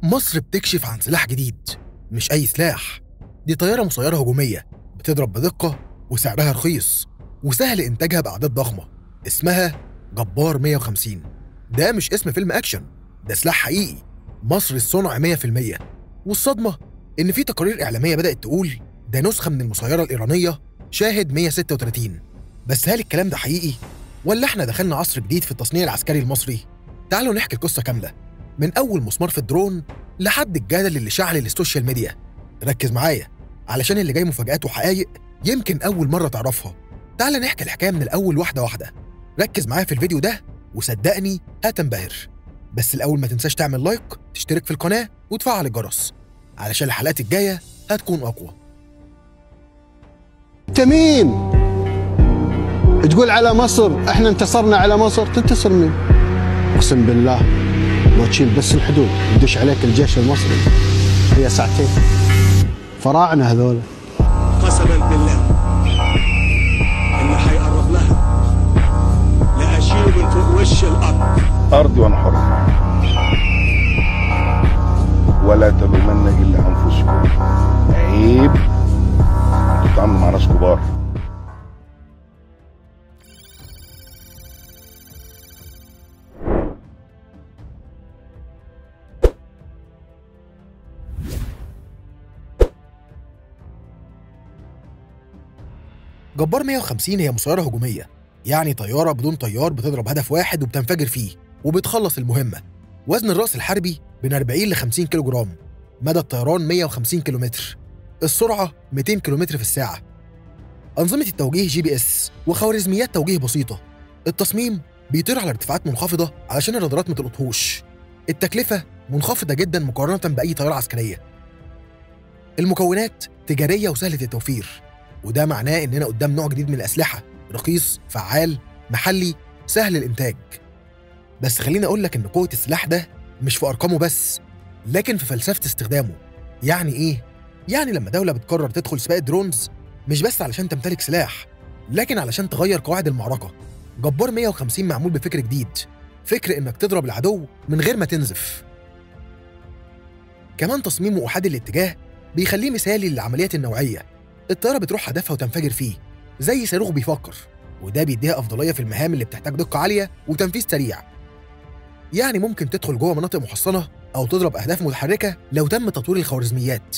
مصر بتكشف عن سلاح جديد، مش أي سلاح، دي طيارة مسيرة هجومية بتضرب بدقة وسعرها رخيص وسهل إنتاجها بأعداد ضخمة، اسمها جبار 150. ده مش اسم فيلم أكشن، ده سلاح حقيقي مصري الصنع 100%. والصدمة إن في تقارير إعلامية بدأت تقول ده نسخة من المسيرة الإيرانية شاهد 136. بس هل الكلام ده حقيقي؟ ولا إحنا دخلنا عصر جديد في التصنيع العسكري المصري؟ تعالوا نحكي القصة كاملة من أول مسمار في الدرون لحد الجدل اللي شعل السوشيال ميديا. ركز معايا علشان اللي جاي مفاجآت وحقايق يمكن أول مرة تعرفها. تعال نحكي الحكاية من الأول واحدة واحدة. ركز معايا في الفيديو ده وصدقني هتنبهر. بس الأول ما تنساش تعمل لايك، تشترك في القناة وتفعل الجرس علشان الحلقات الجاية هتكون أقوى. تميم تقول على مصر احنا انتصرنا على مصر، تنتصر مين؟ اقسم بالله لو تشيل بس الحدود يدش عليك الجيش المصري هي ساعتين. فراعنه هذول. قسما بالله اللي حيقرب لها لاشيله من فوق وش الارض. ارضي وانا حر، ولا تلومن الا انفسكم. عيب تتعاملوا مع ناس كبار. جبار 150 هي مسيرة هجومية، يعني طيارة بدون طيار بتضرب هدف واحد وبتنفجر فيه وبتخلص المهمة. وزن الرأس الحربي بين 40 ل 50 كيلو جرام، مدى الطيران 150 كيلومتر، السرعة 200 كيلومتر في الساعة. أنظمة التوجيه GPS وخوارزميات توجيه بسيطة. التصميم بيطير على ارتفاعات منخفضة علشان الرادارات ما تلقطهوش. التكلفة منخفضة جدا مقارنة بأي طيارة عسكرية. المكونات تجارية وسهلة التوفير، وده معناه إننا قدام نوع جديد من الأسلحة، رخيص، فعال، محلي، سهل الإنتاج. بس خليني أقول لك إن قوة السلاح ده مش في أرقامه بس، لكن في فلسفة استخدامه. يعني إيه؟ يعني لما دولة بتقرر تدخل سباق درونز مش بس علشان تمتلك سلاح، لكن علشان تغير قواعد المعركة. جبار 150 معمول بفكر جديد، فكر إنك تضرب العدو من غير ما تنزف. كمان تصميمه أحادي الاتجاه بيخليه مثالي للعمليات النوعية. الطيارة بتروح هدفها وتنفجر فيه زي صاروخ بيفكر، وده بيديها أفضلية في المهام اللي بتحتاج دقة عالية وتنفيذ سريع. يعني ممكن تدخل جوه مناطق محصنة أو تضرب أهداف متحركة لو تم تطوير الخوارزميات.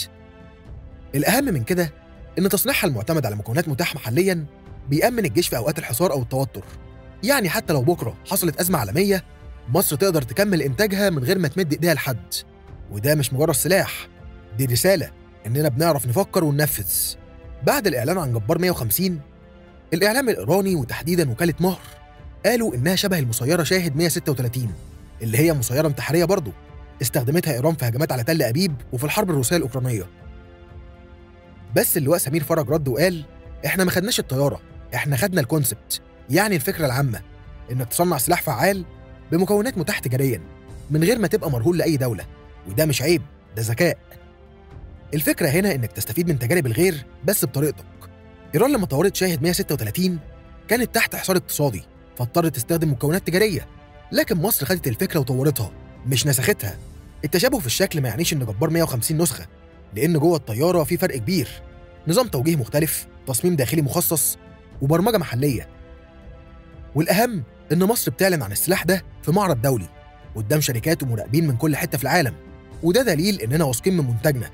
الأهم من كده إن تصنيعها المعتمد على مكونات متاحة محلياً بيأمن الجيش في أوقات الحصار أو التوتر. يعني حتى لو بكرة حصلت أزمة عالمية، مصر تقدر تكمل إنتاجها من غير ما تمد إيديها لحد. وده مش مجرد سلاح، دي رسالة إننا بنعرف نفكر وننفذ. بعد الإعلان عن جبار 150، الإعلام الإيراني وتحديداً وكالة مهر قالوا إنها شبه المسيرة شاهد 136 اللي هي مسيرة انتحارية برضه استخدمتها إيران في هجمات على تل أبيب وفي الحرب الروسية الأوكرانية. بس اللواء سمير فرج رد وقال إحنا ما خدناش الطيارة، إحنا خدنا الكونسبت، يعني الفكرة العامة، إنك تصنع سلاح فعال بمكونات متاحة تجارياً من غير ما تبقى مرهون لأي دولة. وده مش عيب، ده ذكاء. الفكرة هنا إنك تستفيد من تجارب الغير بس بطريقتك. إيران لما طورت شاهد 136 كانت تحت حصار اقتصادي، فاضطرت تستخدم مكونات تجارية، لكن مصر خدت الفكرة وطورتها مش نسختها. التشابه في الشكل ما يعنيش إن جبار 150 نسخة، لأن جوه الطيارة في فرق كبير، نظام توجيه مختلف، تصميم داخلي مخصص، وبرمجة محلية. والأهم إن مصر بتعلن عن السلاح ده في معرض دولي قدام شركات ومراقبين من كل حتة في العالم، وده دليل إننا واثقين من منتجنا.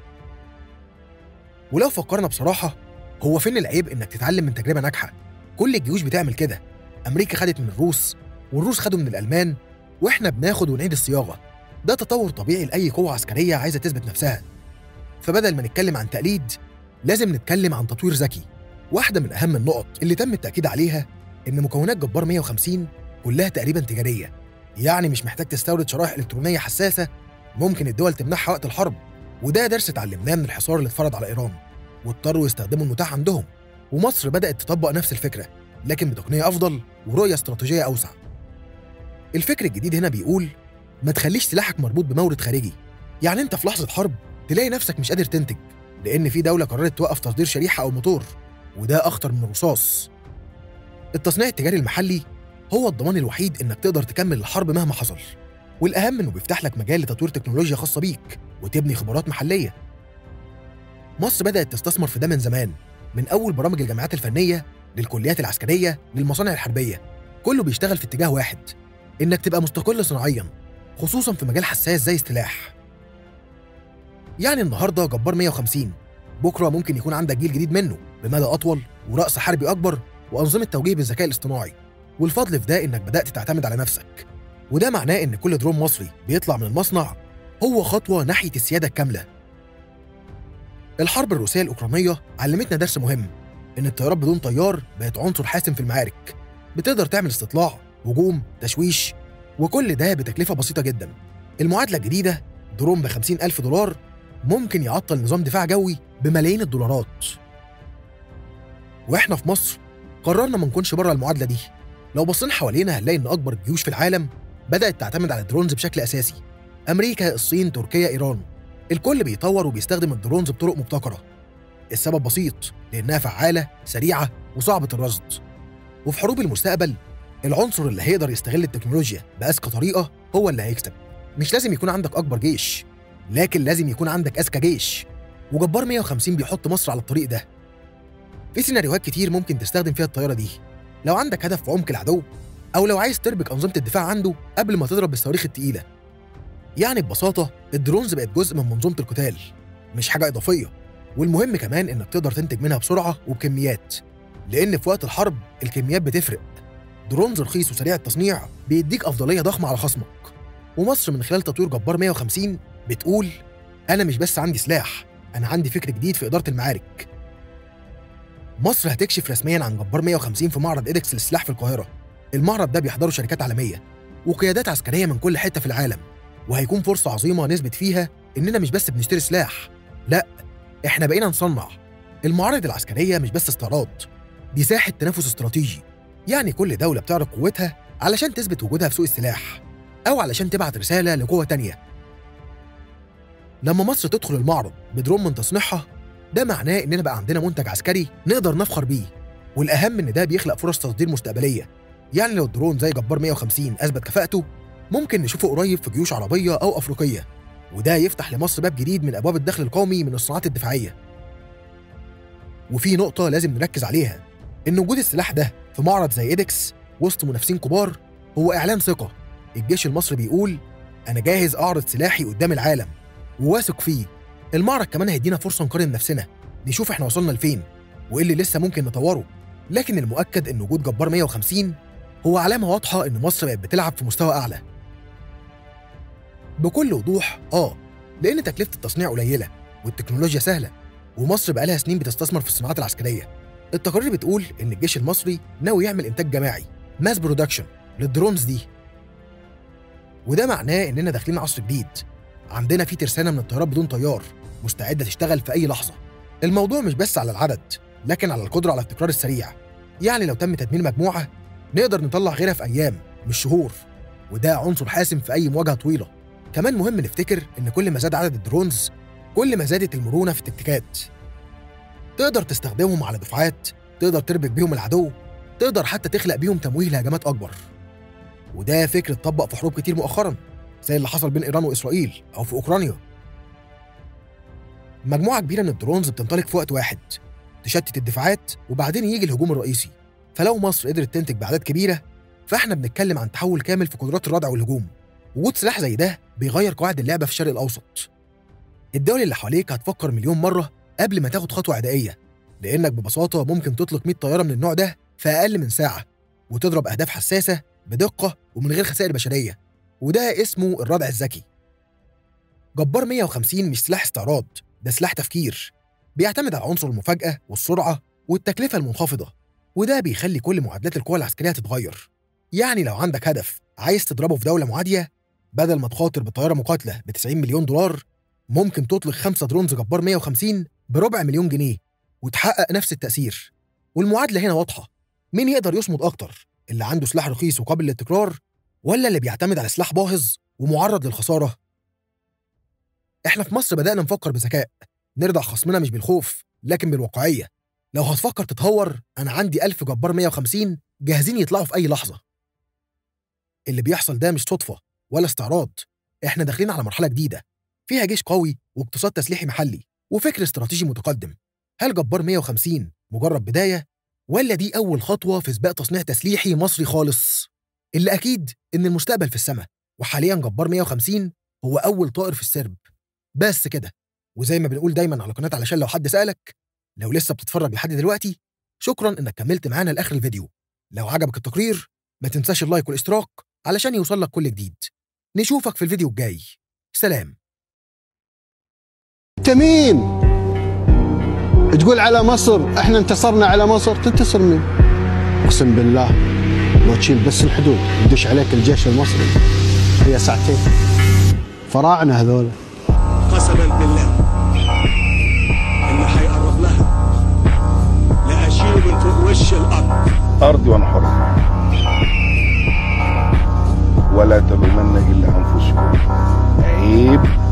ولو فكرنا بصراحة، هو فين العيب إنك تتعلم من تجربة ناجحة؟ كل الجيوش بتعمل كده. أمريكا خدت من الروس، والروس خدوا من الألمان، وإحنا بناخد ونعيد الصياغة. ده تطور طبيعي لأي قوة عسكرية عايزة تثبت نفسها. فبدل ما نتكلم عن تقليد، لازم نتكلم عن تطوير ذكي. واحدة من أهم النقط اللي تم التأكيد عليها إن مكونات جبار 150 كلها تقريباً تجارية، يعني مش محتاج تستورد شرائح إلكترونية حساسة ممكن الدول تمنحها وقت الحرب. وده درس اتعلمناه من الحصار اللي اتفرض على إيران، واضطروا يستخدموا المتاح عندهم. ومصر بدأت تطبق نفس الفكرة، لكن بتقنية أفضل ورؤية استراتيجية أوسع. الفكر الجديد هنا بيقول ما تخليش سلاحك مربوط بمورد خارجي. يعني أنت في لحظة حرب تلاقي نفسك مش قادر تنتج لأن في دولة قررت توقف تصدير شريحة أو موتور، وده أخطر من الرصاص. التصنيع التجاري المحلي هو الضمان الوحيد إنك تقدر تكمل الحرب مهما حصل. والأهم إنه بيفتح لك مجال لتطوير تكنولوجيا خاصة بيك وتبني خبرات محلية. مصر بدأت تستثمر في ده من زمان، من أول برامج الجامعات الفنية للكليات العسكرية للمصانع الحربية، كله بيشتغل في اتجاه واحد، إنك تبقى مستقل صناعياً، خصوصاً في مجال حساس زي السلاح. يعني النهاردة جبار 150، بكرة ممكن يكون عندك جيل جديد منه بمدى أطول ورأس حربي أكبر وأنظمة توجيه بالذكاء الاصطناعي، والفضل في ده إنك بدأت تعتمد على نفسك. وده معناه إن كل درون مصري بيطلع من المصنع هو خطوة ناحية السيادة الكاملة. الحرب الروسية الأوكرانية علمتنا درس مهم، إن الطيارات بدون طيار بقت عنصر حاسم في المعارك، بتقدر تعمل استطلاع، هجوم، تشويش، وكل ده بتكلفة بسيطة جدا. المعادلة الجديدة، درون ب50,000 دولار ممكن يعطل نظام دفاع جوي بملايين الدولارات. وإحنا في مصر قررنا ما نكونش بره المعادلة دي. لو بصينا حوالينا هنلاقي إن أكبر الجيوش في العالم بدأت تعتمد على الدرونز بشكل أساسي، أمريكا، الصين، تركيا، إيران، الكل بيطور وبيستخدم الدرونز بطرق مبتكرة. السبب بسيط، لأنها فعالة، سريعة، وصعبة الرصد. وفي حروب المستقبل العنصر اللي هيقدر يستغل التكنولوجيا بأذكى طريقة هو اللي هيكسب. مش لازم يكون عندك أكبر جيش، لكن لازم يكون عندك أذكى جيش، وجبار 150 بيحط مصر على الطريق ده. في سيناريوهات كتير ممكن تستخدم فيها الطيارة دي، لو عندك هدف في عمق العدو، أو لو عايز تربك أنظمة الدفاع عنده قبل ما تضرب بالصواريخ التقيلة. يعني ببساطة الدرونز بقت جزء من منظومة القتال، مش حاجة إضافية. والمهم كمان إنك تقدر تنتج منها بسرعة وبكميات، لأن في وقت الحرب الكميات بتفرق. درونز رخيص وسريع التصنيع بيديك أفضلية ضخمة على خصمك. ومصر من خلال تطوير جبار 150 بتقول أنا مش بس عندي سلاح، أنا عندي فكر جديد في إدارة المعارك. مصر هتكشف رسمياً عن جبار 150 في معرض إيدكس للسلاح في القاهرة. المعرض ده بيحضره شركات عالمية وقيادات عسكرية من كل حتة في العالم، وهيكون فرصة عظيمة نثبت فيها إننا مش بس بنشتري سلاح، لأ، إحنا بقينا نصنع. المعارض العسكرية مش بس استعراض، دي ساحة تنافس استراتيجي. يعني كل دولة بتعرض قوتها علشان تثبت وجودها في سوق السلاح، أو علشان تبعت رسالة لقوة تانية. لما مصر تدخل المعرض بدرون من تصنيعها، ده معناه إننا بقى عندنا منتج عسكري نقدر نفخر بيه. والأهم إن ده بيخلق فرص تصدير مستقبلية. يعني لو الدرون زي جبار 150 أثبت كفاءته، ممكن نشوفه قريب في جيوش عربية أو أفريقية، وده يفتح لمصر باب جديد من أبواب الدخل القومي من الصناعات الدفاعية. وفي نقطة لازم نركز عليها، إن وجود السلاح ده في معرض زي إيدكس وسط منافسين كبار هو إعلان ثقة. الجيش المصري بيقول أنا جاهز أعرض سلاحي قدام العالم وواثق فيه. المعرض كمان هيدينا فرصة نقارن نفسنا، نشوف إحنا وصلنا لفين وإيه اللي لسه ممكن نطوره. لكن المؤكد إن وجود جبار 150 هو علامة واضحة إن مصر بقت بتلعب في مستوى أعلى. بكل وضوح لأن تكلفة التصنيع قليلة والتكنولوجيا سهلة، ومصر بقالها سنين بتستثمر في الصناعات العسكرية. التقارير بتقول إن الجيش المصري ناوي يعمل إنتاج جماعي ماس برودكشن للدرونز دي، وده معناه إننا داخلين عصر جديد. عندنا فيه ترسانة من الطيارات بدون طيار مستعدة تشتغل في أي لحظة. الموضوع مش بس على العدد، لكن على القدرة على التكرار السريع. يعني لو تم تدمير مجموعة نقدر نطلع غيرها في أيام مش شهور، وده عنصر حاسم في أي مواجهة طويلة. كمان مهم نفتكر إن كل ما زاد عدد الدرونز كل ما زادت المرونة في التكتيكات. تقدر تستخدمهم على دفعات، تقدر تربك بيهم العدو، تقدر حتى تخلق بيهم تمويه لهجمات أكبر. وده فكر اتطبق في حروب كتير مؤخراً، زي اللي حصل بين إيران وإسرائيل أو في أوكرانيا. مجموعة كبيرة من الدرونز بتنطلق في وقت واحد، تشتت الدفاعات وبعدين يجي الهجوم الرئيسي. فلو مصر قدرت تنتج بأعداد كبيرة، فإحنا بنتكلم عن تحول كامل في قدرات الردع والهجوم. وجود سلاح زي ده بيغير قواعد اللعبة في الشرق الأوسط. الدول اللي حواليك هتفكر مليون مرة قبل ما تاخد خطوة عدائية، لأنك ببساطة ممكن تطلق 100 طيارة من النوع ده في أقل من ساعة، وتضرب أهداف حساسة بدقة ومن غير خسائر بشرية. وده اسمه الردع الذكي. جبار 150 مش سلاح استعراض، ده سلاح تفكير، بيعتمد على عنصر المفاجأة والسرعة والتكلفة المنخفضة، وده بيخلي كل معادلات القوى العسكرية تتغير. يعني لو عندك هدف عايز تضربه في دولة معادية، بدل ما تخاطر بطيارة مقاتلة ب90 مليون دولار، ممكن تطلق 5 درونز جبار 150 ب250,000 جنيه وتحقق نفس التأثير. والمعادلة هنا واضحة، مين يقدر يصمد أكتر؟ اللي عنده سلاح رخيص وقابل للتكرار، ولا اللي بيعتمد على سلاح باهظ ومعرض للخسارة؟ احنا في مصر بدأنا نفكر بذكاء، نردع خصمنا مش بالخوف لكن بالواقعية. لو هتفكر تتهور، أنا عندي 1000 جبار 150 جاهزين يطلعوا في أي لحظة. اللي بيحصل ده مش صدفة، ولا استعراض، احنا داخلين على مرحلة جديدة فيها جيش قوي واقتصاد تسليحي محلي وفكر استراتيجي متقدم. هل جبار 150 مجرد بداية، ولا دي أول خطوة في سباق تصنيع تسليحي مصري خالص؟ اللي أكيد إن المستقبل في السماء، وحاليا جبار 150 هو أول طائر في السرب. بس كده. وزي ما بنقول دايما على قناة علشان لو حد سألك، لو لسه بتتفرج لحد دلوقتي شكرا إنك كملت معانا لآخر الفيديو. لو عجبك التقرير ما تنساش اللايك والاشتراك علشان يوصل لك كل جديد. نشوفك في الفيديو الجاي. سلام. انت مين؟ تقول على مصر احنا انتصرنا على مصر، تنتصر مين؟ اقسم بالله لو تشيل بس الحدود يدش عليك الجيش المصري هي ساعتين. فراعنه هذول. قسما بالله اللي هيقرب لها لأشيله من فوق وش الأرض. ارضي وانا حر، ولا تلومن الا انفسكم. عيب